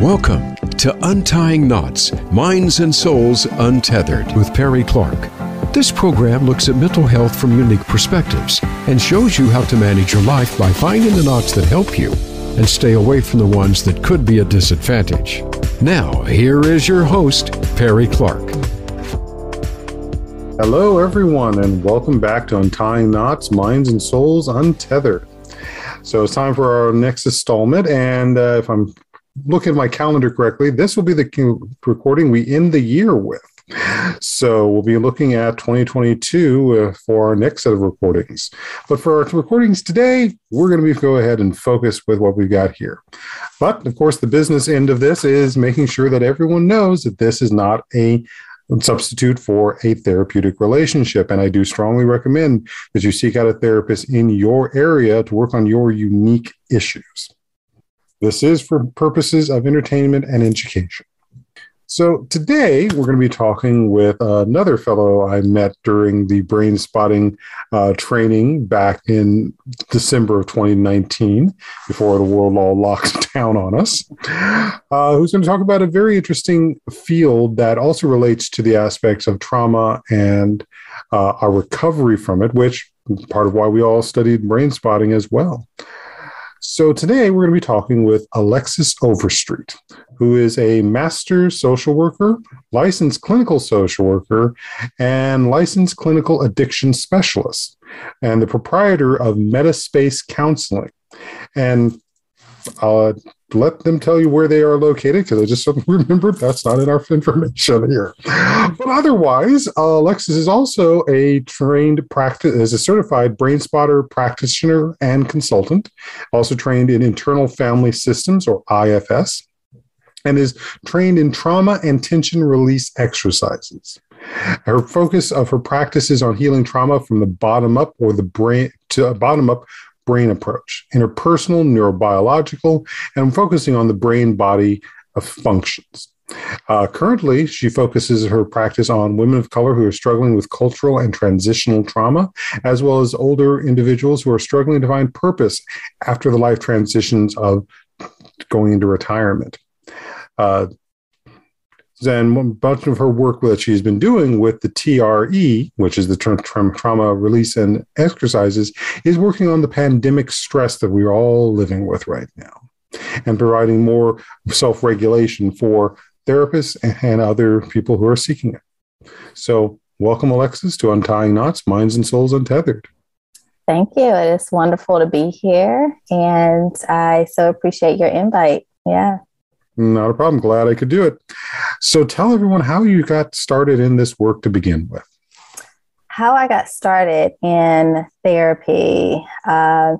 Welcome to Untying Knots, Minds and Souls Untethered with Perry Clark. This program looks at mental health from unique perspectives and shows you how to manage your life by finding the knots that help you and stay away from the ones that could be a disadvantage. Now, here is your host, Perry Clark. Hello, everyone, and welcome back to Untying Knots, Minds and Souls Untethered. So it's time for our next installment, and if I'm looking at my calendar correctly, this will be the recording we end the year with. So we'll be looking at 2022 for our next set of recordings. But for our recordings today, we're going to go ahead and focus with what we've got here. But, of course, the business end of this is making sure that everyone knows that this is not a substitute for a therapeutic relationship. And I do strongly recommend that you seek out a therapist in your area to work on your unique issues. This is for purposes of entertainment and education. So today we're going to be talking with another fellow I met during the brain spotting training back in December of 2019, before the world all locked down on us, who's going to talk about a very interesting field that also relates to the aspects of trauma and our recovery from it, which is part of why we all studied brain spotting as well. So today we're going to be talking with Alexis Overstreet, who is a master social worker, licensed clinical social worker, and licensed clinical addiction specialist, and the proprietor of Metaspace Counseling. And I'll let them tell you where they are located, because I just remembered that's not in our information here. But otherwise, Alexis is also a is a certified brain spotter practitioner and consultant, also trained in internal family systems, or IFS, and is trained in trauma and tension release exercises. Her focus of her practice is on healing trauma from the bottom up, or the brain to a bottom up brain approach, interpersonal, neurobiological, and focusing on the brain-body functions. Currently, she focuses her practice on women of color who are struggling with cultural and transitional trauma, as well as older individuals who are struggling to find purpose after the life transitions of going into retirement. Then a bunch of her work that she's been doing with the TRE, which is the trauma release and exercises, is working on the pandemic stress that we're all living with right now, and providing more self-regulation for therapists and other people who are seeking it. So welcome, Alexis, to Untying Knots, Minds and Souls Untethered. Thank you. It is wonderful to be here, and I so appreciate your invite. Yeah. Not a problem. Glad I could do it. So tell everyone how you got started in this work to begin with. How I got started in therapy. I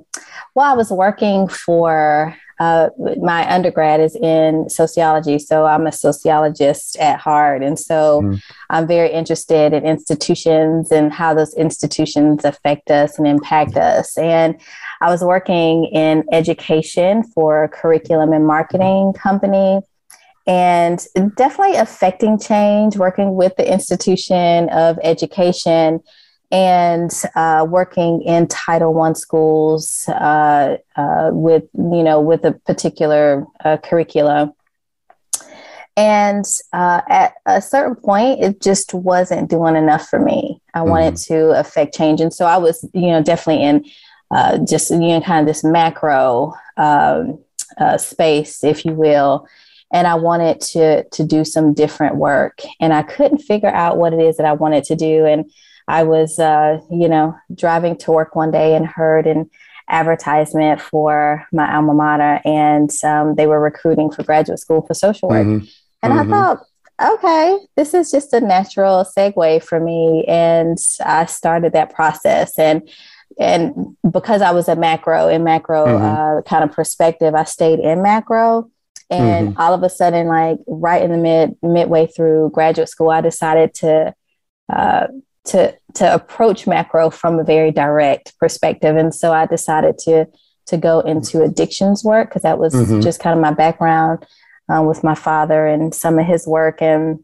was working for, my undergrad is in sociology, so I'm a sociologist at heart. And so I'm very interested in institutions and how those institutions affect us and impact us. And I was working in education for a curriculum and marketing company, and definitely affecting change, working with the institution of education and working in Title I schools with a particular curriculum. And at a certain point, it just wasn't doing enough for me. I wanted to affect change. And so I was, definitely in kind of this macro space, if you will. And I wanted to do some different work, and I couldn't figure out what it is that I wanted to do. And I was, driving to work one day and heard an advertisement for my alma mater, and they were recruiting for graduate school for social work. And I thought, okay, this is just a natural segue for me. And I started that process. And because I was a macro kind of perspective, I stayed in macro. And all of a sudden, like right in the midway through graduate school, I decided to approach macro from a very direct perspective. And so I decided to go into addictions work, because that was just kind of my background with my father and some of his work. And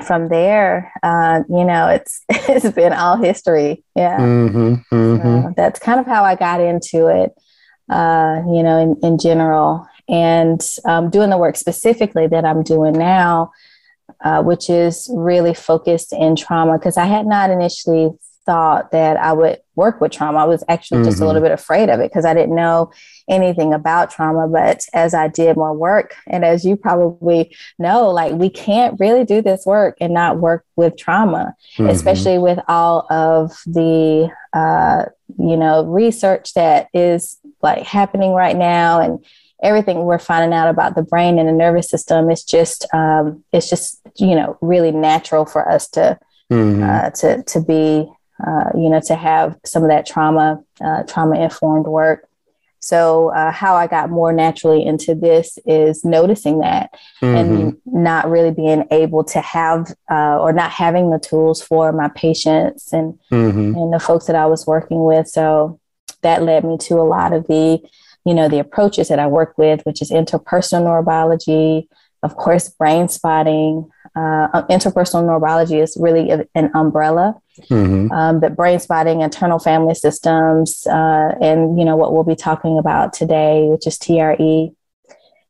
from there, it's been all history. Yeah. So that's kind of how I got into it, in general. and doing the work specifically that I'm doing now, which is really focused in trauma, because I had not initially thought that I would work with trauma. I was actually just a little bit afraid of it because I didn't know anything about trauma. But as I did more work, and as you probably know, like, we can't really do this work and not work with trauma, especially with all of the, research that is like happening right now, and everything we're finding out about the brain and the nervous system. It's just, really natural for us to be, to have some of that trauma informed work. So how I got more naturally into this is noticing that and not really being able to have or not having the tools for my patients and the folks that I was working with. So that led me to a lot of the approaches that I work with, which is interpersonal neurobiology, of course, brain spotting. Interpersonal neurobiology is really an umbrella, but brain spotting, internal family systems, and what we'll be talking about today, which is TRE,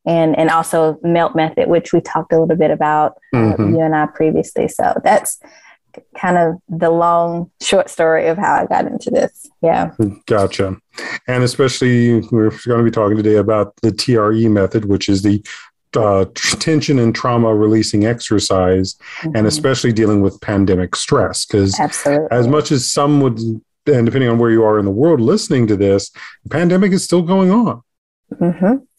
and also MELT method, which we talked a little bit about, you and I previously. So that's kind of the long, short story of how I got into this. Yeah. Gotcha. And especially, we're going to be talking today about the TRE method, which is the tension and trauma releasing exercise, and especially dealing with pandemic stress. Because as much as some would, and depending on where you are in the world listening to this, the pandemic is still going on.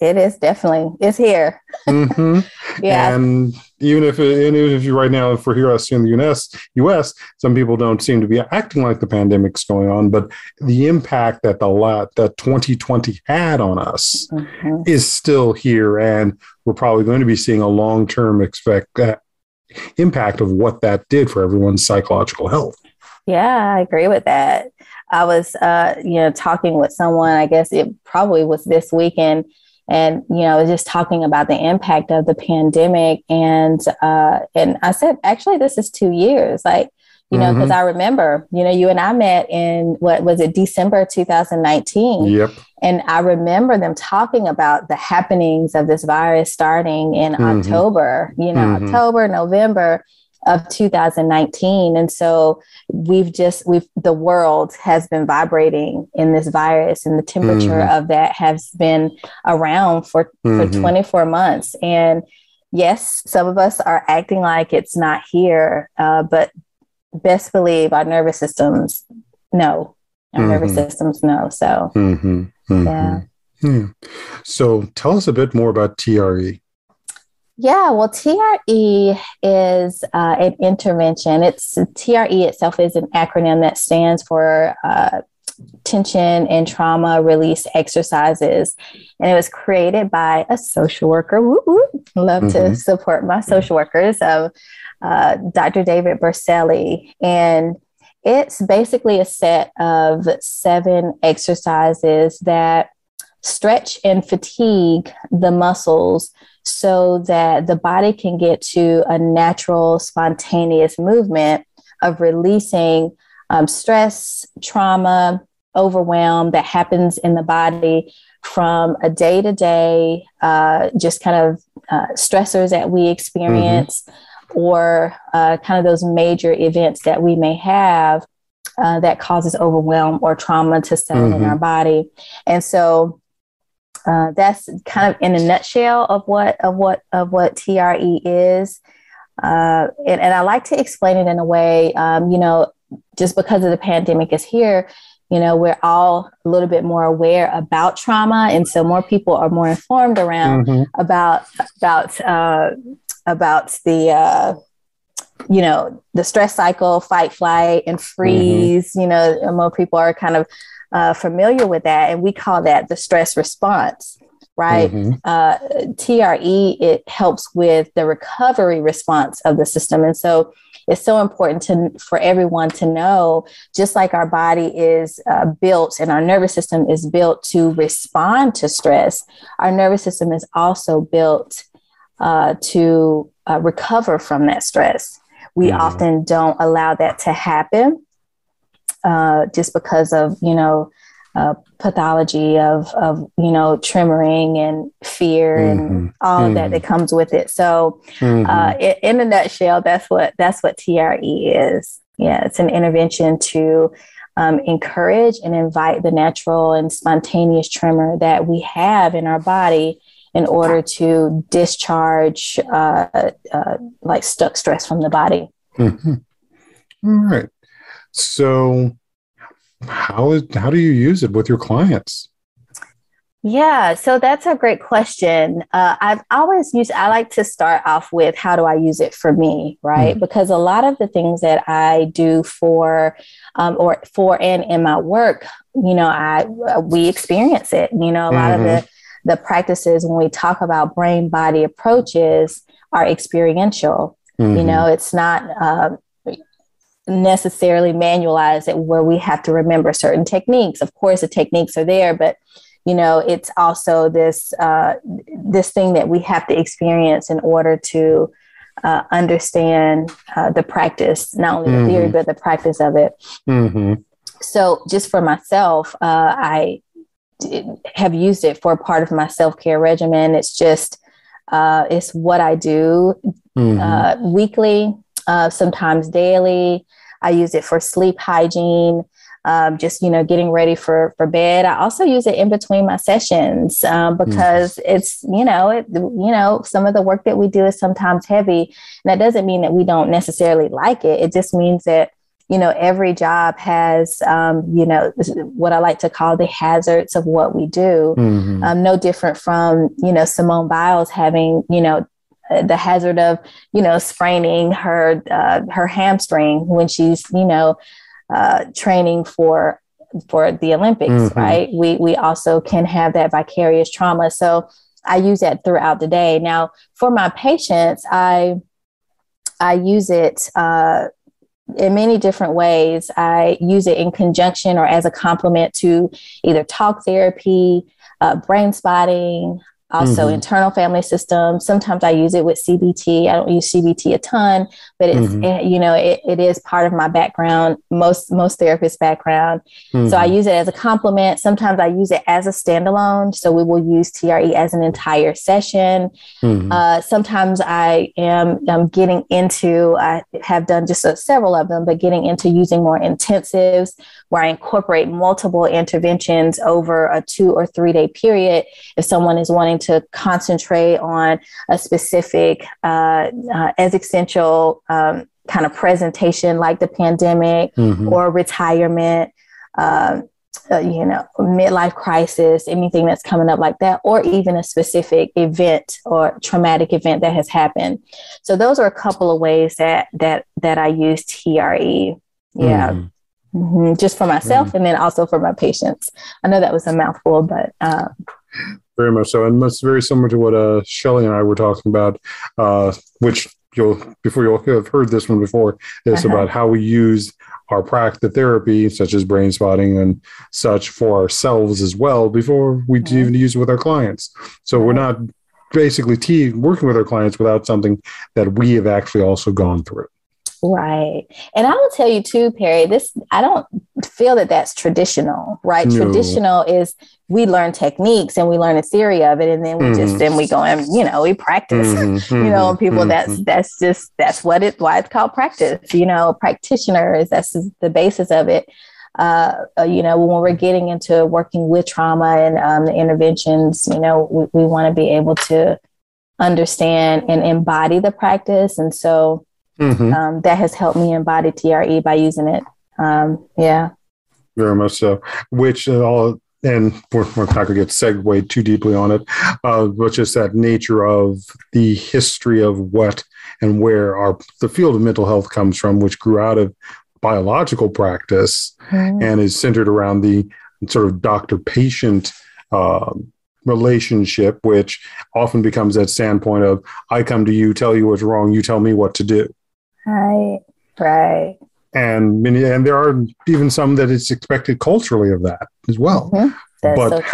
It is definitely. It's here. Yeah. And even if you right now, if we're here in the U.S., some people don't seem to be acting like the pandemic's going on, but the impact that that 2020 had on us is still here, and we're probably going to be seeing a long-term impact of what that did for everyone's psychological health. Yeah, I agree with that. I was, talking with someone, I guess it probably was this weekend, and, just talking about the impact of the pandemic. And I said, actually, this is 2 years, like, because I remember, you and I met in, what was it, December 2019. Yep. And I remember them talking about the happenings of this virus starting in October, October, November of 2019. And so the world has been vibrating in this virus, and the temperature of that has been around for 24 months. And yes, some of us are acting like it's not here, but best believe our nervous systems know. Nervous systems know. So, yeah. So tell us a bit more about TRE. Yeah, well, TRE is an intervention. TRE itself is an acronym that stands for tension and trauma release exercises. And it was created by a social worker. Love to support my social workers, Dr. David Berceli. And it's basically a set of 7 exercises that stretch and fatigue the muscles so that the body can get to a natural, spontaneous movement of releasing stress, trauma, overwhelm that happens in the body from a day-to-day, just kind of stressors that we experience, or kind of those major events that we may have that causes overwhelm or trauma to settle in our body. And so that's kind of in a nutshell of what TRE is. And I like to explain it in a way, just because of the pandemic is here, we're all a little bit more aware about trauma. And so more people are more informed around about the, the stress cycle, fight, flight, and freeze. More people are kind of familiar with that, and we call that the stress response, right? TRE, it helps with the recovery response of the system. And so it's so important for everyone to know, just like our body is built and our nervous system is built to respond to stress, our nervous system is also built to recover from that stress. We often don't allow that to happen. Just because of, pathology of tremoring and fear and all of that comes with it. So in a nutshell, that's what TRE is. Yeah, it's an intervention to encourage and invite the natural and spontaneous tremor that we have in our body in order to discharge like stuck stress from the body. Mm-hmm. All right. So how do you use it with your clients? Yeah, so that's a great question. I like to start off with how do I use it for me, right? Because a lot of the things that I do for and in my work, we experience it. A lot of the practices when we talk about brain body approaches are experiential. It's not necessarily manualized where we have to remember certain techniques. Of course, the techniques are there, but it's also this thing that we have to experience in order to understand the practice, not only the theory, but the practice of it. So just for myself, I have used it for part of my self-care regimen. It's just, it's what I do weekly, sometimes daily. I use it for sleep hygiene. Just, getting ready for bed. I also use it in between my sessions because it's, some of the work that we do is sometimes heavy. And that doesn't mean that we don't necessarily like it. It just means that, every job has, what I like to call the hazards of what we do. No different from, Simone Biles having, the hazard of, spraining her hamstring when she's, training for the Olympics, right? We also can have that vicarious trauma. So I use that throughout the day. Now, for my patients, I use it in many different ways. I use it in conjunction or as a complement to either talk therapy, brain spotting, also internal family system. Sometimes I use it with CBT. I don't use CBT a ton, but it's, it is part of my background, most therapists' background. So I use it as a complement. Sometimes I use it as a standalone. So we will use TRE as an entire session. Sometimes I am getting into, I have done just several of them, but getting into using more intensives where I incorporate multiple interventions over a 2 or 3 day period. If someone is wanting to concentrate on a specific existential kind of presentation like the pandemic or retirement, midlife crisis, anything that's coming up like that, or even a specific event or traumatic event that has happened. So those are a couple of ways that I use TRE. Yeah. Just for myself and then also for my patients. I know that was a mouthful, but very much so. And it's very similar to what Shelley and I were talking about, which you'll have heard this one before, is about how we use our practice therapy, such as brain spotting and such, for ourselves as well before we even use it with our clients. So we're not basically working with our clients without something that we have actually also gone through. Right. And I will tell you too, Perry, I don't feel that that's traditional, right? No. Traditional is we learn techniques and we learn a theory of it. And then we go and, we practice, people that's why it's called practice, practitioners, that's the basis of it. When we're getting into working with trauma and the interventions, we want to be able to understand and embody the practice. And so that has helped me embody TRE by using it. Very much so. Which and we're not going to get segued too deeply on it, but just that nature of the history of what and where the field of mental health comes from, which grew out of biological practice and is centered around the sort of doctor-patient relationship, which often becomes that standpoint of, I come to you, tell you what's wrong, you tell me what to do. Right. And there are even some that it's expected culturally of that as well. But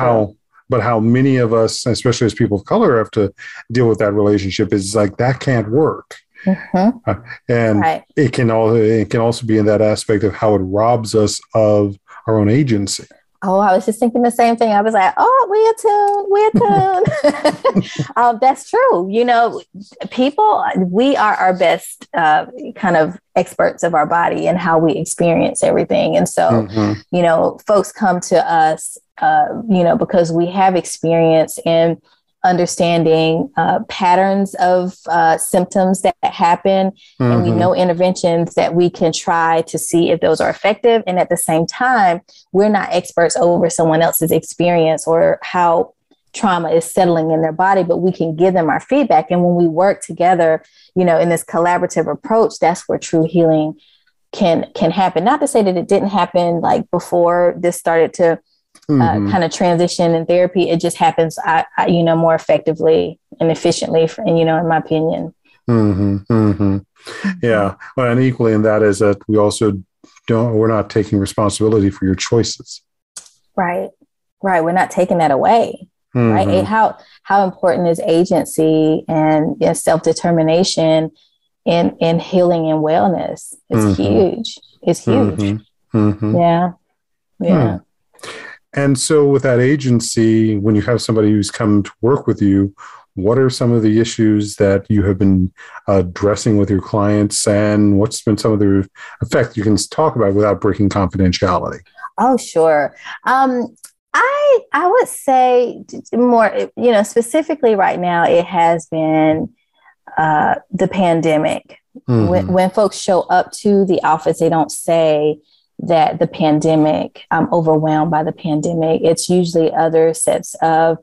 how many of us, especially as people of color, have to deal with that relationship is like, that can't work. It can also be in that aspect of how it robs us of our own agency. Oh, I was just thinking the same thing. I was like, oh, we're tuned. That's true. You know, people, we are our best kind of experts of our body and how we experience everything. And so, you know, folks come to us, you know, because we have experience in understanding patterns of symptoms that happen, and we know interventions that we can try to see if those are effective. And at the same time, we're not experts over someone else's experience or how trauma is settling in their body, but we can give them our feedback. And when we work together, you know, in this collaborative approach, that's where true healing can happen. Not to say that it didn't happen like before this started to kind of transition in therapy. It just happens, you know, more effectively and efficiently, and, you know, in my opinion. Yeah. Well, and equally in that is that we also we're not taking responsibility for your choices. Right. We're not taking that away. Right. How important is agency and self-determination in healing and wellness? It's huge. It's huge. Yeah. And so with that agency, when you have somebody who's come to work with you, what are some of the issues that you have been addressing with your clients, and what's been some of the effect you can talk about without breaking confidentiality? Oh, sure. I would say more, you know, specifically right now, it has been the pandemic. When folks show up to the office, they don't say that the pandemic, I'm overwhelmed by the pandemic. It's usually other sets of,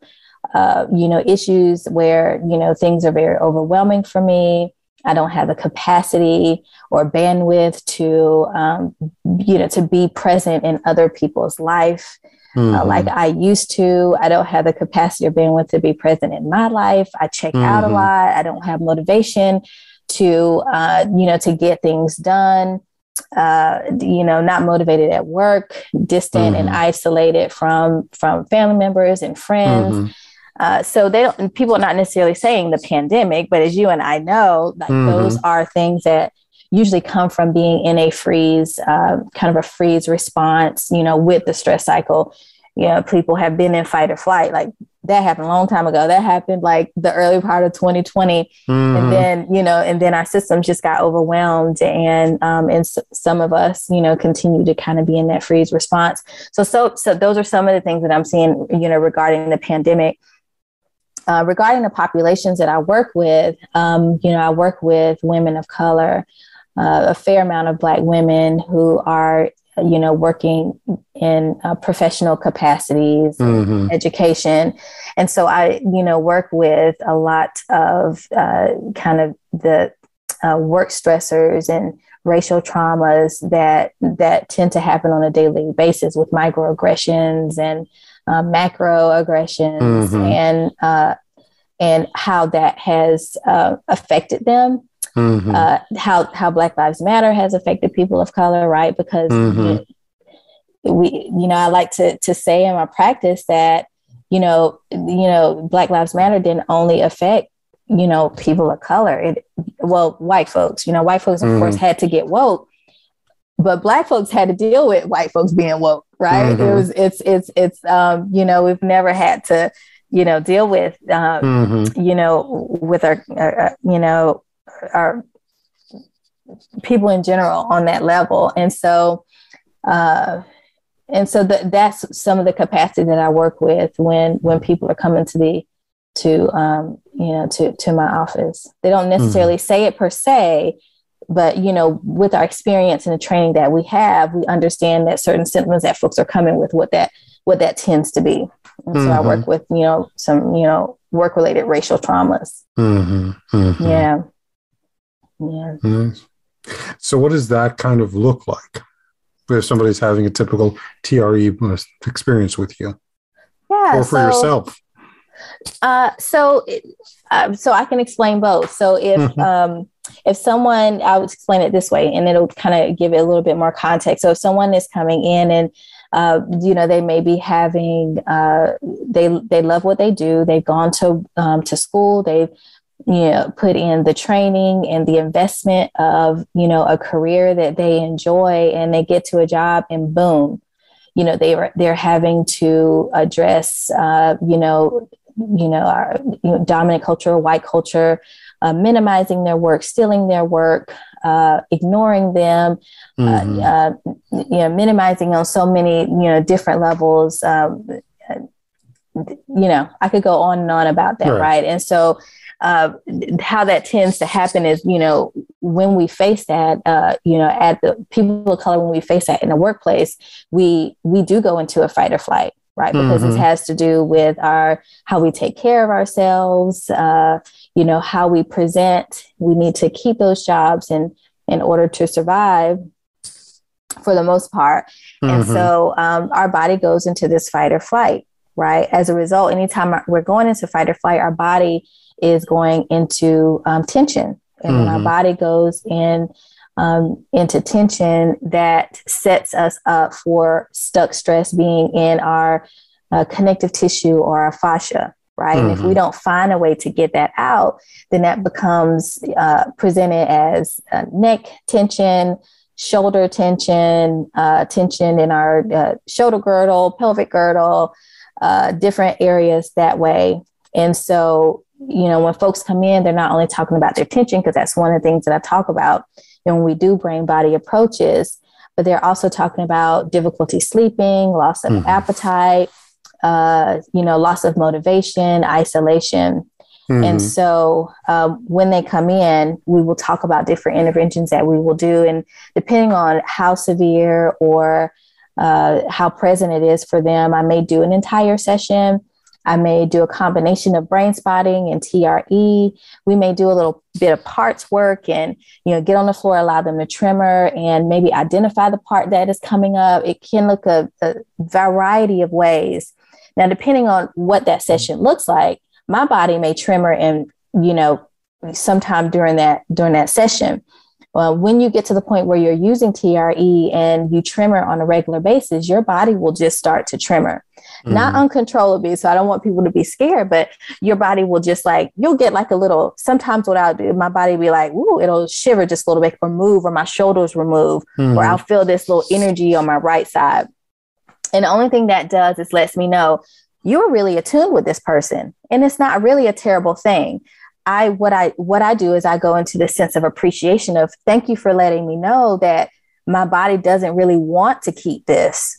you know, issues where, you know, things are very overwhelming for me. I don't have the capacity or bandwidth to, you know, to be present in other people's life like I used to. I don't have the capacity or bandwidth to be present in my life. I check out a lot. I don't have motivation to, you know, to get things done. You know, not motivated at work, distant and isolated from family members and friends. So people are not necessarily saying the pandemic, but as you and I know, like those are things that usually come from being in a freeze, kind of a freeze response, you know, with the stress cycle. You know, people have been in fight or flight. Like that happened a long time ago. That happened like the early part of 2020. And then, you know, and then our system just got overwhelmed, and some of us, you know, continue to kind of be in that freeze response. So those are some of the things that I'm seeing, you know, regarding the pandemic. Regarding the populations that I work with, you know, I work with women of color, a fair amount of Black women who are, you know, working in professional capacities, education. And so I, you know, work with a lot of kind of the work stressors and racial traumas that tend to happen on a daily basis with microaggressions and macroaggressions and how that has affected them. How Black Lives Matter has affected people of color, right? Because I like to say in my practice that, you know, Black Lives Matter didn't only affect, you know, people of color. White folks, you know, white folks, of course, had to get woke, but Black folks had to deal with white folks being woke, right? It's you know, we've never had to, you know, deal with, you know, with our, you know, our people in general on that level. And so that's some of the capacity that I work with when people are coming to my office. They don't necessarily say it per se, but, you know, with our experience and the training that we have, we understand that certain symptoms that folks are coming with, what that tends to be. And so I work with, you know, some, you know, work-related racial traumas. Yeah. So what does that kind of look like if somebody's having a typical TRE experience with you? Yeah. Or for yourself? So I can explain both. So if someone, I would explain it this way, and it'll kind of give it a little bit more context. So if someone is coming in and, you know, they may be having, they love what they do. They've gone to school. They've, you know, put in the training and the investment of, you know, a career that they enjoy, and they get to a job and boom, they're having to address, our dominant culture, white culture, minimizing their work, stealing their work, ignoring them, minimizing on so many, different levels. I could go on and on about that. Right. And so how that tends to happen is, when we face that, at the people of color, when we face that in the workplace, we do go into a fight or flight. Right. Because it has to do with how we take care of ourselves, how we present. We need to keep those jobs in order to survive for the most part. And so our body goes into this fight or flight. Right. As a result, anytime we're going into fight or flight, our body is going into tension. And when our body goes into tension, that sets us up for stuck stress being in our connective tissue or our fascia. Right. And if we don't find a way to get that out, then that becomes presented as neck tension, shoulder tension, tension in our shoulder girdle, pelvic girdle, different areas that way. And so, when folks come in, they're not only talking about their tension, because that's one of the things that I talk about when we do brain body approaches, but they're also talking about difficulty sleeping, loss of appetite, loss of motivation, isolation. And so when they come in, we will talk about different interventions that we will do. And depending on how severe or how present it is for them, I may do an entire session. I may do a combination of brain spotting and TRE. We may do a little bit of parts work and, get on the floor, allow them to tremor and maybe identify the part that is coming up. It can look a variety of ways. Now, depending on what that session looks like, my body may tremor and, sometime during that session. When you get to the point where you're using TRE and you tremor on a regular basis, your body will just start to tremor, not uncontrollably. So I don't want people to be scared, but your body will just you'll get a little, sometimes what I'll do, my body will be like, ooh, it'll shiver just a little bit or move, or my shoulders will move, or I'll feel this little energy on my right side. And the only thing that does is lets me know you're really attuned with this person. And it's not really a terrible thing. What I do is I go into the sense of appreciation of thank you for letting me know that my body doesn't really want to keep this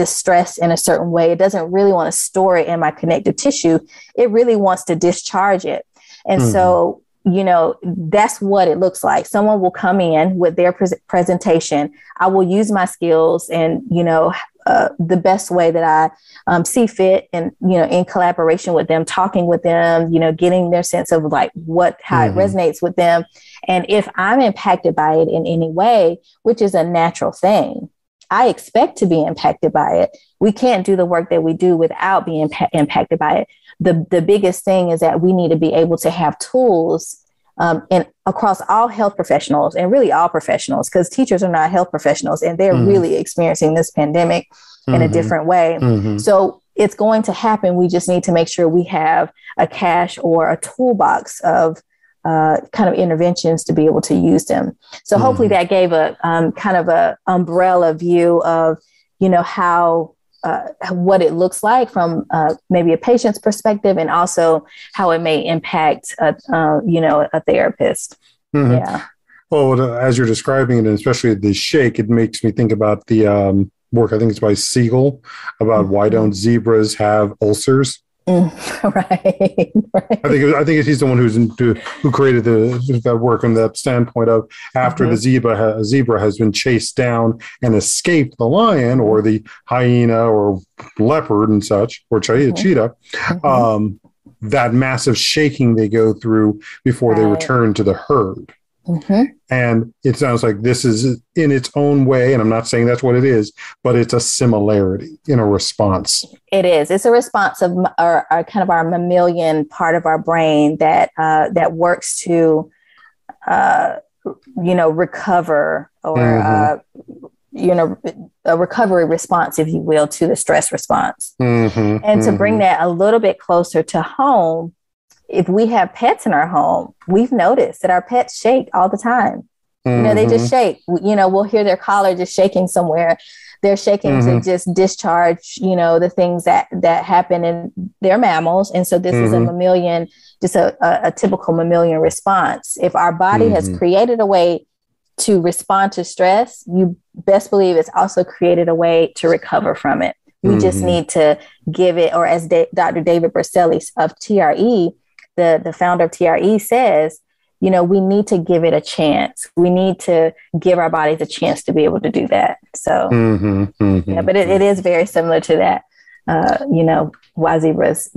stress in a certain way. It doesn't really want to store it in my connective tissue. It really wants to discharge it. And so, that's what it looks like. Someone will come in with their presentation. I will use my skills and, the best way that I see fit, and, in collaboration with them, talking with them, getting their sense of how it resonates with them. And if I'm impacted by it in any way, which is a natural thing, I expect to be impacted by it. We can't do the work that we do without being impacted by it. The biggest thing is that we need to be able to have tools and across all health professionals, and really all professionals, because teachers are not health professionals and they're really experiencing this pandemic in a different way. So it's going to happen. We just need to make sure we have a cache or a toolbox of kind of interventions to be able to use them. So hopefully that gave a kind of a umbrella view of, how what it looks like from maybe a patient's perspective, and also how it may impact a therapist. Yeah. Well, as you're describing it, and especially the shake, it makes me think about the work, I think it's by Siegel, about why don't zebras have ulcers? Right. I think he's the one who created that work from that standpoint of after the zebra has been chased down and escaped the lion or the hyena or leopard and such, or cheetah, that massive shaking they go through before they return to the herd. And it sounds like this is in its own way, and I'm not saying that's what it is, but it's a similarity in a response. It is. It's a response of our kind of our mammalian part of our brain that works to, recover or, a recovery response, if you will, to the stress response. And to bring that a little bit closer to home, if we have pets in our home, we've noticed that our pets shake all the time. They just shake. We'll hear their collar just shaking somewhere. they're shaking to just discharge, the things that happen in their mammals. And so this is a mammalian, just a typical mammalian response. If our body has created a way to respond to stress, you best believe it's also created a way to recover from it. We just need to give it, or as Dr. David Berceli of TRE, the founder of TRE says, we need to give it a chance. We need to give our bodies a chance to be able to do that. So, but it is very similar to that. Why zebras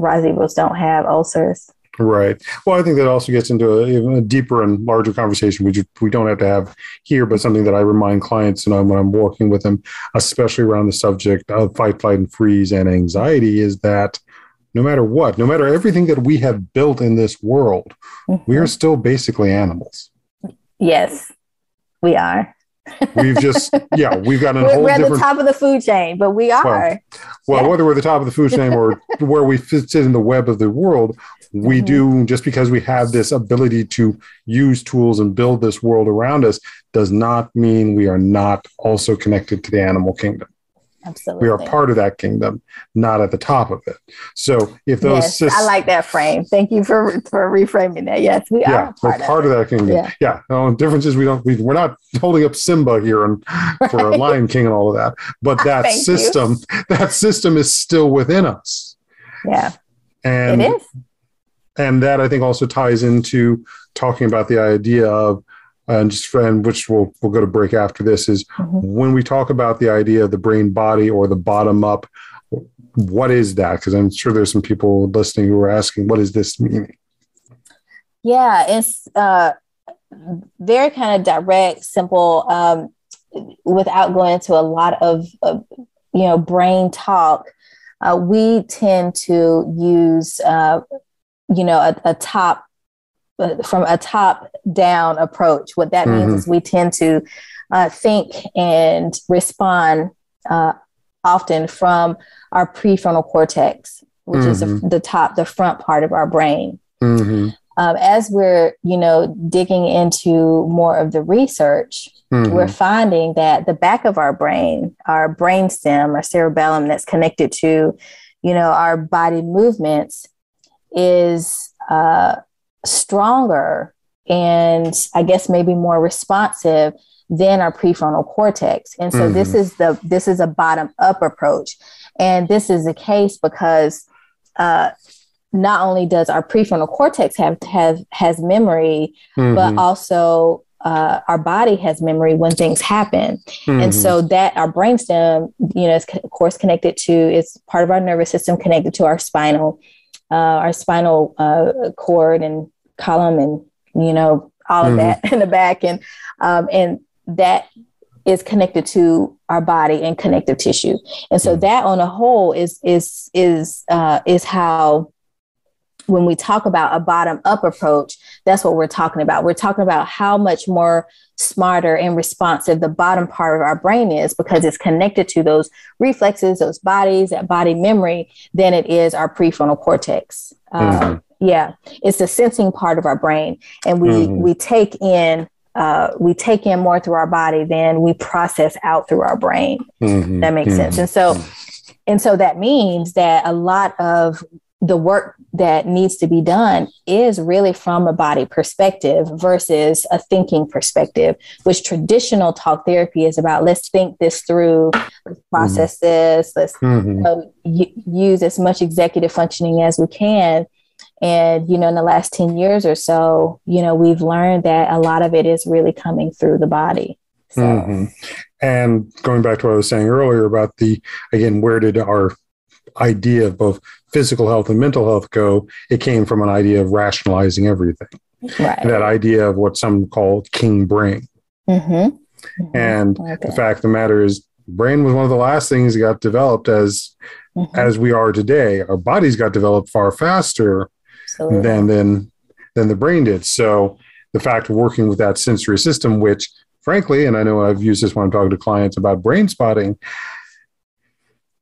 don't have ulcers. Right. Well, I think that also gets into a deeper and larger conversation, which we don't have to have here, but something that I remind clients when I'm working with them, especially around the subject of fight, flight, and freeze and anxiety, is that no matter everything that we have built in this world, we are still basically animals. Yes, we are. We've just, we've got a whole we're at different... the top of the food chain, but we are. Well, whether we're at the top of the food chain or where we sit in the web of the world, we do, just because we have this ability to use tools and build this world around us, does not mean we are not also connected to the animal kingdom. Absolutely. We are part of that kingdom, not at the top of it. So if those I like that frame. Thank you for reframing that. Yes, we are part of that kingdom. Yeah. The difference is we're not holding up Simba here for a Lion King and all of that. But that system is still within us. Yeah. And it is. And that, I think, also ties into talking about the idea of, which we'll go to break after this, is when we talk about the idea of the brain body or the bottom up, what is that? Because I'm sure there's some people listening who are asking, what does this mean? Yeah, it's very kind of direct, simple, without going into a lot of brain talk. We tend to use from a top down approach. What that means is we tend to think and respond often from our prefrontal cortex, which is the front part of our brain. As we're, digging into more of the research, we're finding that the back of our brainstem, our cerebellum, that's connected to, our body movements, is stronger and I guess maybe more responsive than our prefrontal cortex. And so this is a bottom up approach. And this is the case because not only does our prefrontal cortex has memory, but also our body has memory when things happen. And so that our brainstem, is of course connected to, it's part of our nervous system, connected to our spinal cord and column, and all of that in the back, and that is connected to our body and connective tissue. And so that on a whole is how, when we talk about a bottom up approach, that's what we're talking about. We're talking about how much more smarter and responsive the bottom part of our brain is, because it's connected to those reflexes, those bodies, that body memory, than it is our prefrontal cortex. It's the sensing part of our brain, and we take in more through our body than we process out through our brain. That makes sense. And so that means that a lot of the work that needs to be done is really from a body perspective versus a thinking perspective, which traditional talk therapy is about. Let's think this through, let's process this, let's use as much executive functioning as we can. And, in the last 10 years or so, we've learned that a lot of it is really coming through the body. So. And going back to what I was saying earlier about where did our idea of both physical health and mental health go? It came from an idea of rationalizing everything. Right. And that idea of what some call king brain. And the fact of the matter is, brain was one of the last things that got developed as we are today. Our bodies got developed far faster than the brain did. So the fact of working with that sensory system, which frankly, and I know I've used this when I'm talking to clients about brain spotting,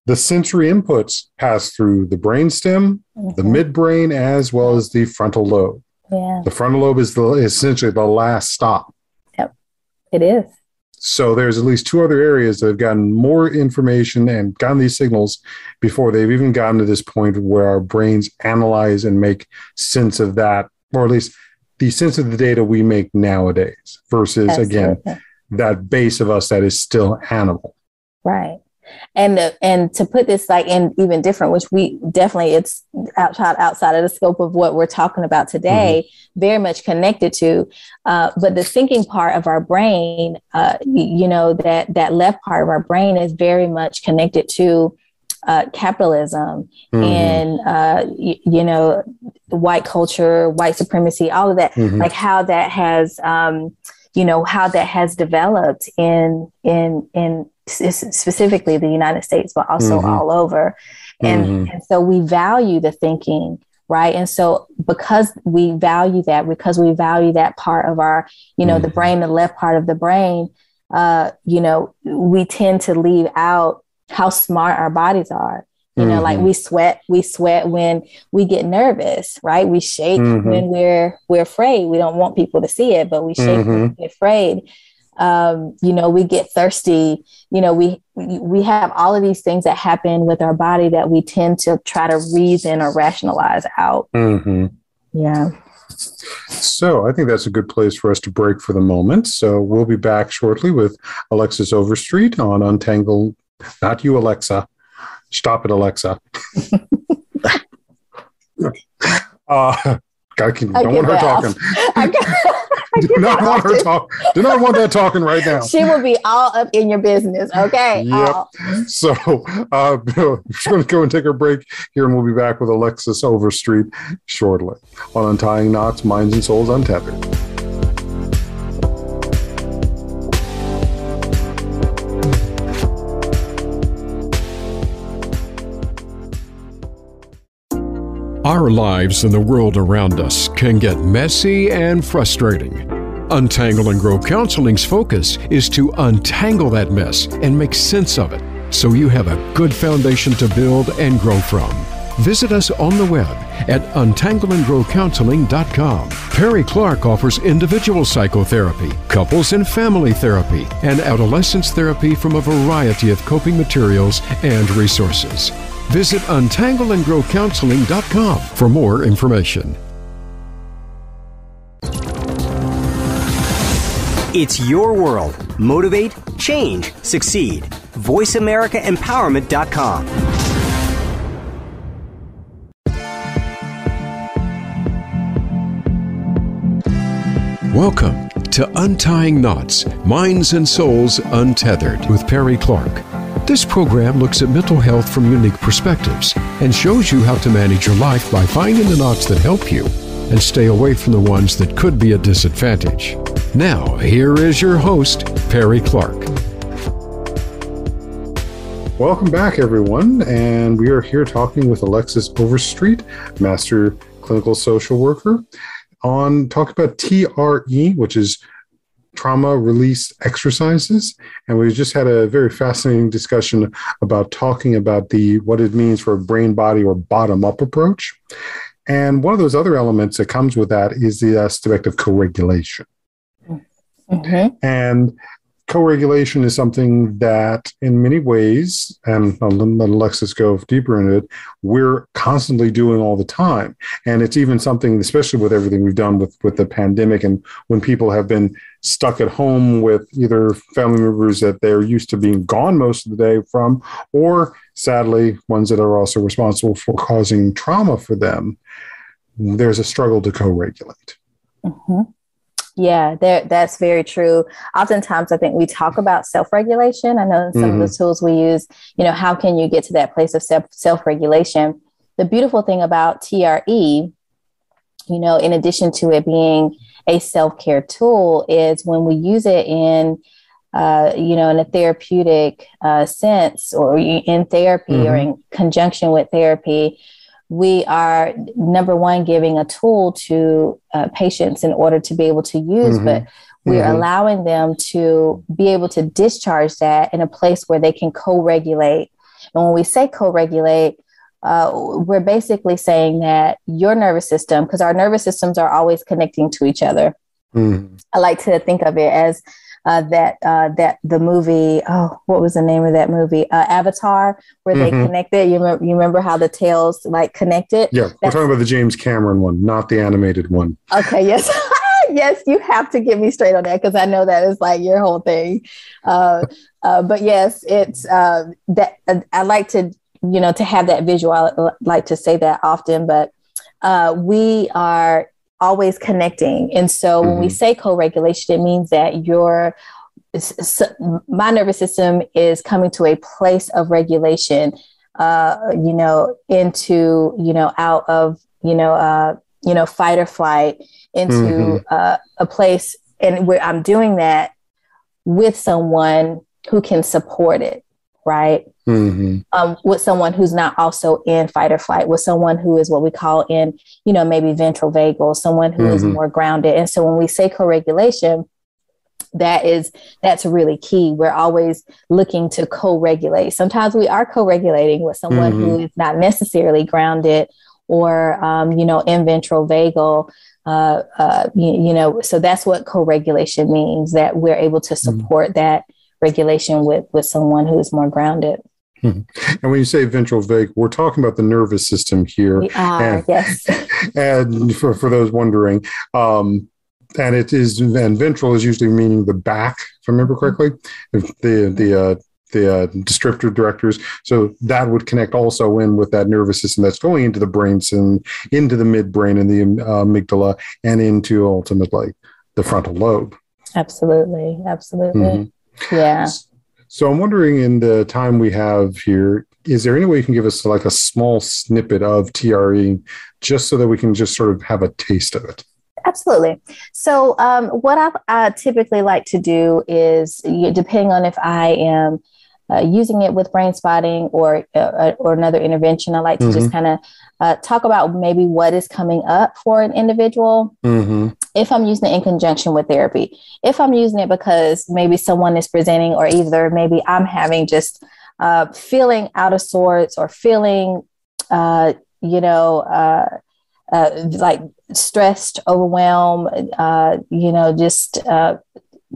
the sensory inputs pass through the brainstem, the midbrain, as well as the frontal lobe. The frontal lobe is essentially the last stop. Yep, it is. So there's at least two other areas that have gotten more information and gotten these signals before they've even gotten to this point where our brains analyze and make sense of that, or at least the sense of the data we make nowadays versus, again, that base of us that is still animal. Right. And to put this like in even different, which we definitely, it's outside of the scope of what we're talking about today, very much connected to, but the thinking part of our brain, that left part of our brain is very much connected to capitalism and, white culture, white supremacy, all of that, like how that has, how that has developed in specifically the United States, but also all over. And so we value the thinking, right? And so because we value that part of our, the brain, the left part of the brain, we tend to leave out how smart our bodies are. Like we sweat when we get nervous, right? We shake when we're afraid. We don't want people to see it, but we shake when we're afraid. We get thirsty. We have all of these things that happen with our body that we tend to try to reason or rationalize out. Yeah. So I think that's a good place for us to break for the moment. So we'll be back shortly with Alexis Overstreet on Untangle. Not you, Alexa. Stop it, Alexa. Don't want her talking. Do not want her talk. Do not want that talking right now. She will be all up in your business. Okay. Yep. So we're just going to go and take a break here, and we'll be back with Alexis Overstreet shortly on Untying Knots, Minds and Souls Untethered. Our lives and the world around us can get messy and frustrating. Untangle and Grow Counseling's focus is to untangle that mess and make sense of it so you have a good foundation to build and grow from. Visit us on the web at untangleandgrowcounseling.com. Perry Clark offers individual psychotherapy, couples and family therapy, and adolescence therapy from a variety of coping materials and resources. Visit untangleandgrowcounseling.com for more information. It's your world. Motivate, change, succeed. VoiceAmericaEmpowerment.com. Welcome to Untying Knots, Minds and Souls Untethered with Perry Clark. This program looks at mental health from unique perspectives and shows you how to manage your life by finding the knots that help you and stay away from the ones that could be a disadvantage. Now, here is your host, Perry Clark. Welcome back, everyone. And we are here talking with Alexis Overstreet, Master Clinical Social Worker, on talking about TRE, which is trauma release exercises. And we just had a very fascinating discussion about talking about what it means for a brain body or bottom up approach. And one of those other elements that comes with that is the aspect of co-regulation. And co-regulation is something that in many ways, and I'll let Alexis go deeper into it, we're constantly doing all the time. And it's even something, especially with everything we've done with the pandemic, and when people have been stuck at home with either family members that they're used to being gone most of the day from, or sadly, ones that are also responsible for causing trauma for them, there's a struggle to co-regulate. Yeah, that's very true. Oftentimes, I think we talk about self-regulation. I know some of the tools we use, how can you get to that place of self-regulation? The beautiful thing about TRE, in addition to it being a self-care tool, is when we use it in a therapeutic sense, or in therapy or in conjunction with therapy, we are, number one, giving a tool to patients in order to be able to use, but we're allowing them to be able to discharge that in a place where they can co-regulate. And when we say co-regulate, we're basically saying that your nervous system, because our nervous systems are always connecting to each other. I like to think of it as that the movie, what was the name of that movie? Avatar, where they connected. You remember how the tails like connected? Yeah, we're talking about the James Cameron one, not the animated one. Okay, yes. Yes, you have to get me straight on that because I know that is like your whole thing. But yes, it's that I like to, to have that visual. I like to say that often, but we are always connecting. And so when we say co-regulation, it means that my nervous system is coming to a place of regulation, into, out of, fight or flight, into a place, and where I'm doing that with someone who can support it, right? With someone who's not also in fight or flight, with someone who is what we call in, maybe ventral vagal, someone who is more grounded. And so when we say co-regulation, that's really key. We're always looking to co-regulate. Sometimes we are co-regulating with someone who is not necessarily grounded or, in ventral vagal. So that's what co-regulation means, that we're able to support that regulation with someone who is more grounded. And when you say ventral vagal, we're talking about the nervous system here. We are, yes. And for those wondering, and ventral is usually meaning the back, if I remember correctly, the descriptor directors. So that would connect also in with that nervous system that's going into the brain, and into the midbrain and the amygdala, and into ultimately the frontal lobe. Absolutely. Yeah. So I'm wondering, in the time we have here, is there any way you can give us like a small snippet of TRE, just so that we can just sort of have a taste of it? Absolutely. So what I typically like to do is, depending on if I am using it with brain spotting or another intervention, I like to just kind of talk about maybe what is coming up for an individual. If I'm using it in conjunction with therapy, if I'm using it because maybe someone is presenting, or either maybe I'm having just feeling out of sorts, or feeling, like stressed, overwhelmed, just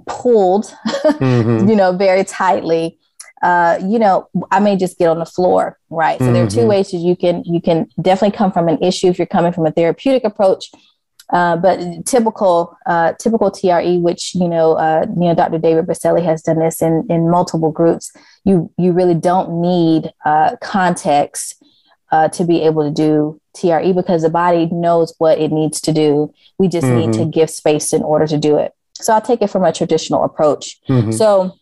pulled, very tightly. I may just get on the floor, right? So there are two ways that you can definitely come from an issue if you're coming from a therapeutic approach. But typical TRE, which, Dr. David Berceli has done this in multiple groups. You really don't need context to be able to do TRE, because the body knows what it needs to do. We just need to give space in order to do it. So I'll take it from a traditional approach. So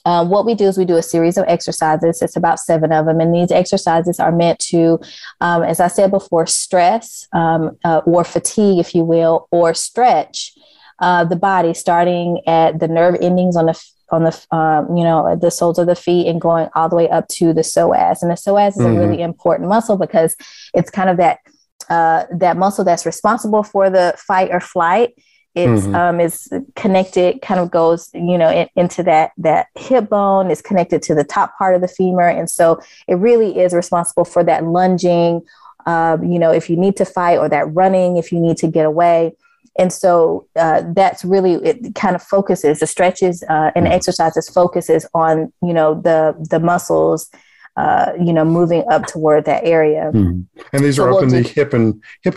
what we do is we do a series of exercises. It's about 7 of them. And these exercises are meant to, as I said before, stress or fatigue, if you will, or stretch the body, starting at the nerve endings on the soles of the feet and going all the way up to the psoas. And the psoas is a really important muscle, because it's kind of that muscle that's responsible for the fight or flight. It's is connected, kind of goes, into that hip bone, is connected to the top part of the femur. And so it really is responsible for that lunging, if you need to fight, or that running, if you need to get away. And so that's really, it kind of focuses, the stretches and exercises focuses on, the muscles, moving up toward that area. And these are up in the hip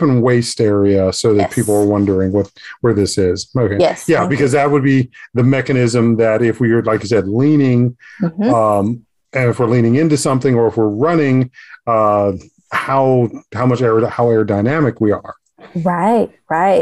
and waist area, so that people are wondering where this is. Okay. Yes. Yeah, because that would be the mechanism that if we were, like you said, leaning, and if we're leaning into something, or if we're running, how aerodynamic we are. Right.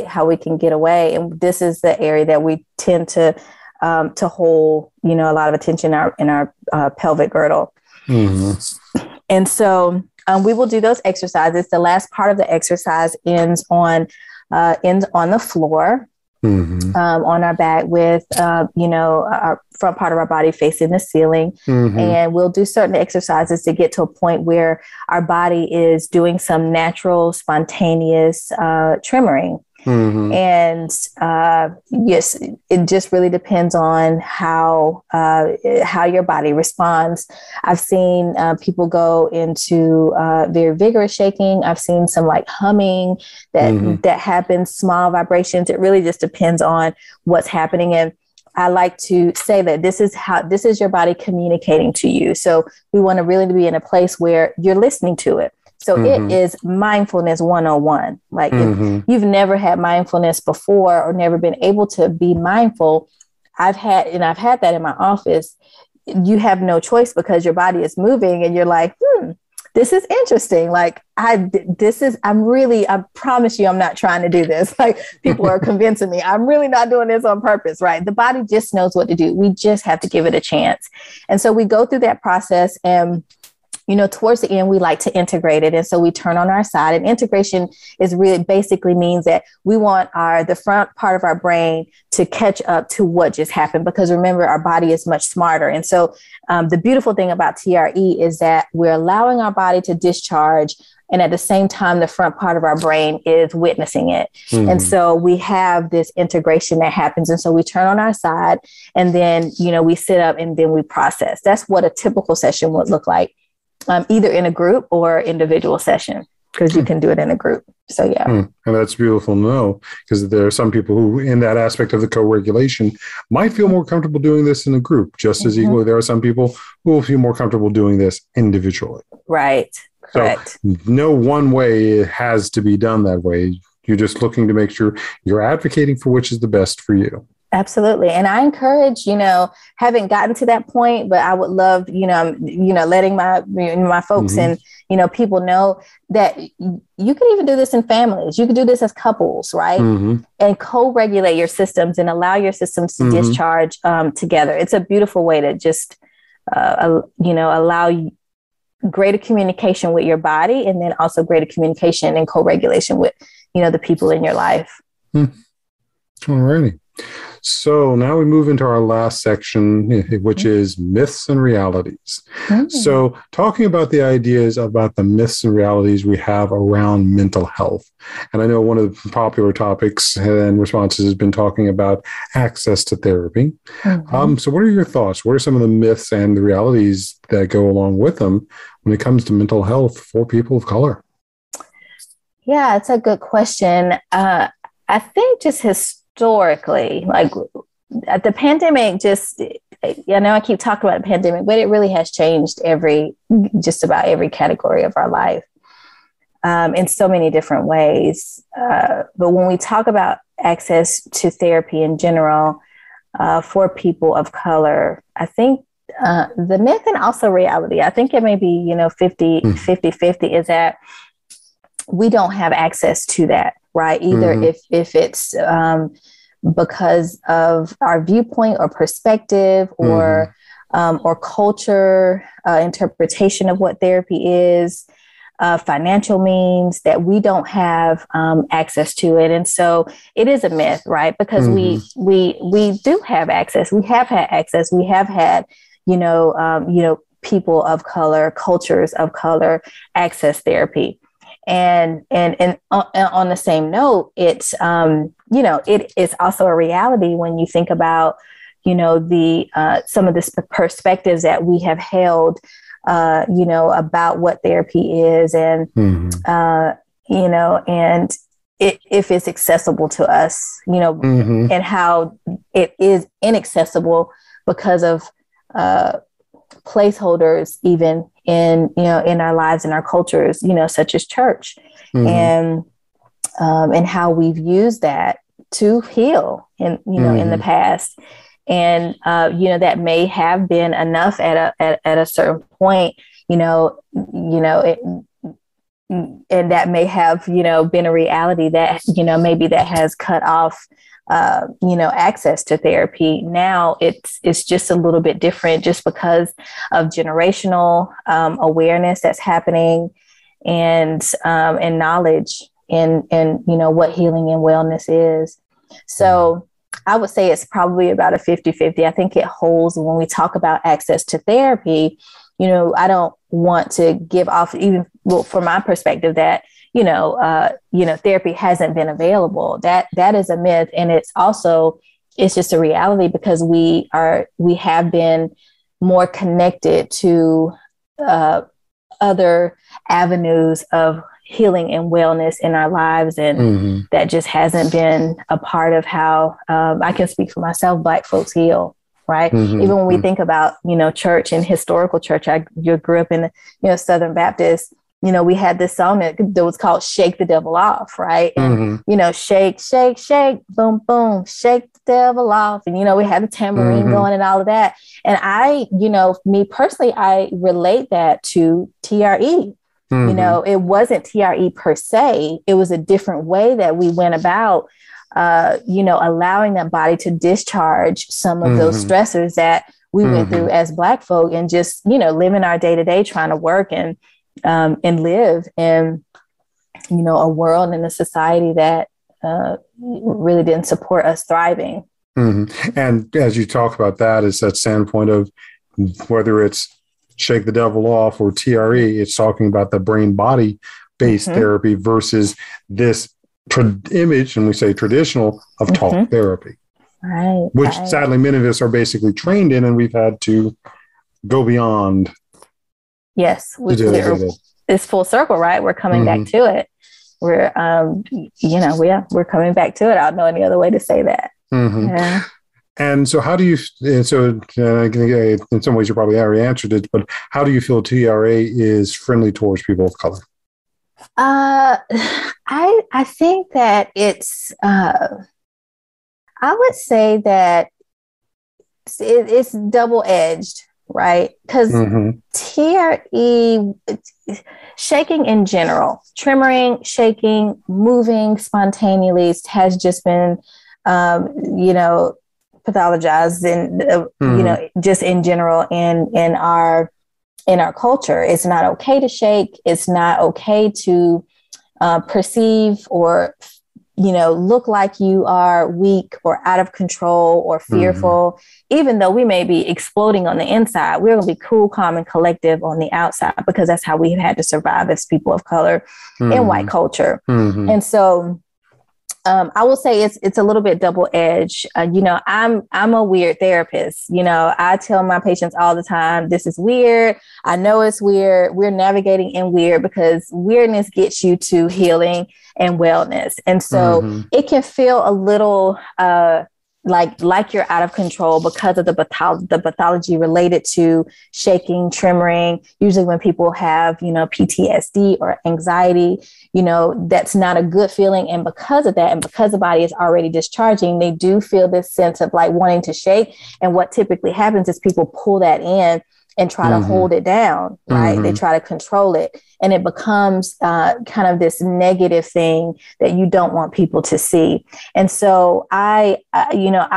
How we can get away. And this is the area that we tend to hold, a lot of attention in our pelvic girdle. And so we will do those exercises. The last part of the exercise ends on the floor, on our back, with, our front part of our body facing the ceiling. And we'll do certain exercises to get to a point where our body is doing some natural, spontaneous tremoring. And yes, it just really depends on how your body responds. I've seen people go into very vigorous shaking. I've seen some like humming that happens, small vibrations. It really just depends on what's happening. And I like to say that this is your body communicating to you. So we want to really be in a place where you're listening to it. So it is mindfulness 101. Like if you've never had mindfulness before or never been able to be mindful, I've had that in my office. You have no choice because your body is moving and you're like, this is interesting. Like I promise you, I'm not trying to do this. Like people are convincing me I'm really not doing this on purpose, right? The body just knows what to do. We just have to give it a chance. And so we go through that process and towards the end, we like to integrate it. And so we turn on our side, and integration is really basically means that we want the front part of our brain to catch up to what just happened, because remember, our body is much smarter. And so the beautiful thing about TRE is that we're allowing our body to discharge, and at the same time, the front part of our brain is witnessing it. And so we have this integration that happens. And so we turn on our side, and then, we sit up and then we process. That's what a typical session would look like. Either in a group or individual session, because you can do it in a group. So, yeah. And that's beautiful to know, because there are some people who, in that aspect of the co-regulation, might feel more comfortable doing this in a group, just as equally there are some people who will feel more comfortable doing this individually. Right. Correct. So no one way it has to be done that way. You're just looking to make sure you're advocating for which is the best for you. Absolutely. And I encourage, haven't gotten to that point, but I would love, letting my folks and, people know that you can even do this in families. You can do this as couples, right? And co-regulate your systems and allow your systems to discharge together. It's a beautiful way to just, allow greater communication with your body, and then also greater communication and co-regulation with, the people in your life. All righty. So now we move into our last section, which is myths and realities. So talking about the ideas about the myths and realities we have around mental health. And I know one of the popular topics and responses has been talking about access to therapy. So what are your thoughts? What are some of the myths and the realities that go along with them when it comes to mental health for people of color? Yeah, it's a good question. I think just historically, like the pandemic, I keep talking about the pandemic, but it really has changed just about every category of our life in so many different ways. But when we talk about access to therapy in general for people of color, I think the myth and also reality, I think it may be, 50-50 is that we don't have access to that. Right. Either if it's because of our viewpoint or perspective or culture, interpretation of what therapy is, financial means, that we don't have access to it. And so it is a myth, right? Because we do have access. We have had access. We have had, people of color, cultures of color access therapy. And on the same note, it's, it is also a reality when you think about, the some of the perspectives that we have held, about what therapy is and, and if it's accessible to us, and how it is inaccessible because of placeholders, even in our lives and our cultures, such as church, and how we've used that to heal in the past. And, that may have been enough at a certain point, and that may have, been a reality that, maybe that has cut off, access to therapy. Now it's just a little bit different just because of generational awareness that's happening and knowledge in what healing and wellness is. So I would say it's probably about a 50-50. I think it holds when we talk about access to therapy. I don't want to give off, even from my perspective, that therapy hasn't been available. That is a myth. And it's just a reality because we have been more connected to other avenues of, healing and wellness in our lives. And that just hasn't been a part of how I can speak for myself, Black folks heal. Right. Even when we think about, church and historical church, you grew up in, Southern Baptist, we had this song that was called Shake the Devil Off. Right. And, shake, shake, shake, boom, boom, shake the devil off. And, we had the tambourine going and all of that. And I, me personally, I relate that to TRE. It wasn't TRE per se. It was a different way that we went about allowing that body to discharge some of those stressors that we went through as Black folk, and just, living our day to day, trying to work and live in, a world and a society that really didn't support us thriving. And as you talk about that, it's that standpoint of whether it's Shake the Devil Off or TRE, it's talking about the brain body based therapy versus this image, and we say traditional, of talk therapy, right? Which sadly many of us are basically trained in, and we've had to go beyond. Yes, it's full circle, right? We're coming back to it. We're, we're coming back to it. I don't know any other way to say that. Yeah. And so, how do you? In some ways, you probably already answered it, but how do you feel TRA is friendly towards people of color? I think that it's, I would say that it's double-edged, right? Because TRE, shaking in general, tremoring, shaking, moving spontaneously has just been, pathologized and, just in general in our culture. It's not okay to shake. It's not okay to perceive or, look like you are weak or out of control or fearful. Even though we may be exploding on the inside, we're going to be cool, calm, and collective on the outside, because that's how we've had to survive as people of color in white culture. And so I will say it's a little bit double-edged. I'm a weird therapist. I tell my patients all the time, this is weird. I know it's weird. We're navigating in weird because weirdness gets you to healing and wellness. And so it can feel a little like you're out of control because of the pathology related to shaking, tremoring. Usually when people have, PTSD or anxiety, that's not a good feeling. And because of that, and because the body is already discharging, they do feel this sense of like wanting to shake. And what typically happens is people pull that in and try to hold it down, right? They try to control it. And it becomes kind of this negative thing that you don't want people to see. And so I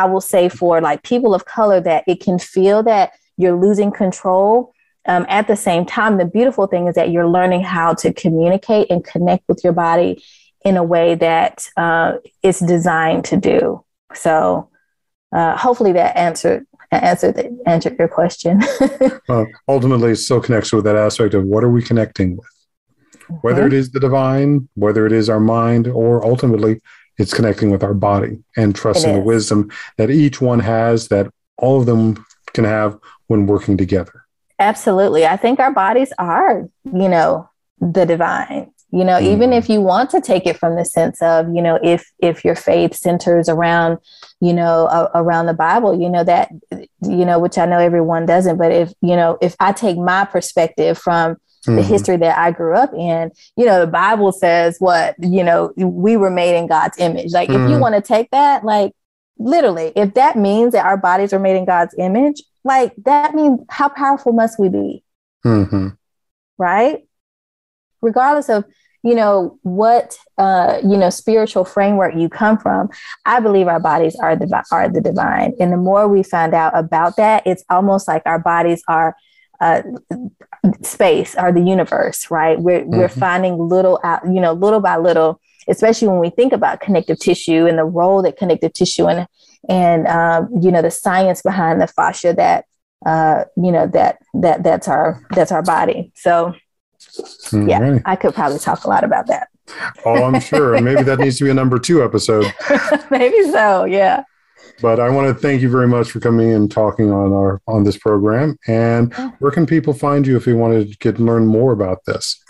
will say for like people of color that it can feel that you're losing control. At the same time, the beautiful thing is that you're learning how to communicate and connect with your body in a way that it's designed to do. So hopefully that answered your question. Ultimately, it still connects with that aspect of what are we connecting with? Whether it is the divine, whether it is our mind, or ultimately it's connecting with our body and trusting the wisdom that each one has, that all of them can have when working together. Absolutely. I think our bodies are, the divine. Even if you want to take it from the sense of, if your faith centers around, around the Bible, that, which I know everyone doesn't, but if I take my perspective from the history that I grew up in, the Bible says we were made in God's image. Like, if you want to take that, like, literally, if that means that our bodies are made in God's image, like, that means how powerful must we be? Right? Regardless of, what, spiritual framework you come from, I believe our bodies are the divine. And the more we find out about that, it's almost like our bodies are space, or the universe, right? We're finding little by little, especially when we think about connective tissue and the role that connective tissue and the science behind the fascia that's our body. So yeah, I could probably talk a lot about that. Oh, I'm sure. Maybe that needs to be a number 2 episode. Maybe so. Yeah. But I want to thank you very much for coming and talking on this program. And where can people find you if they want to learn more about this?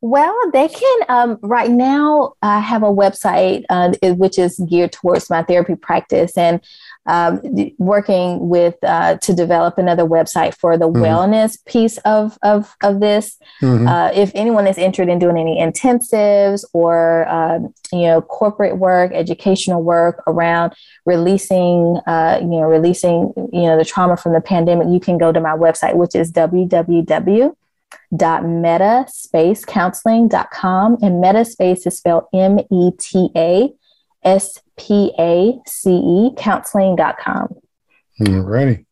Well, they can, right now, I have a website which is geared towards my therapy practice, and working with to develop another website for the wellness piece of this. If anyone is interested in doing any intensives or corporate work, educational work around releasing the trauma from the pandemic, you can go to my website, which is www.metaspacecounseling.com, and Metaspace is spelled METASPACE, counseling.com. All righty.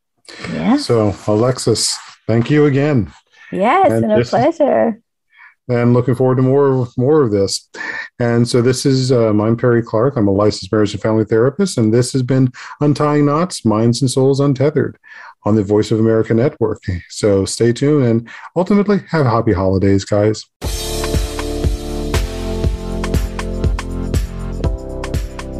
Yeah. So, Alexis, thank you again. Yes, and a pleasure. And looking forward to more of this. And so this is, I'm Perry Clark. I'm a licensed marriage and family therapist, and this has been Untying Knots, Minds and Souls Untethered on the Voice of America Network. So stay tuned and ultimately have happy holidays, guys.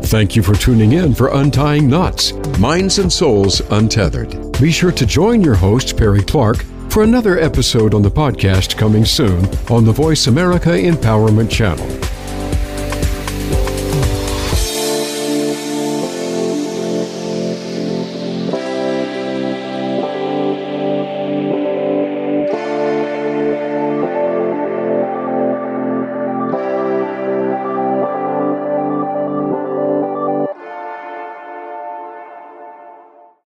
Thank you for tuning in for Untying Knots, Minds and Souls Untethered. Be sure to join your host, Perry Clark, for another episode on the podcast coming soon on the Voice America Empowerment Channel.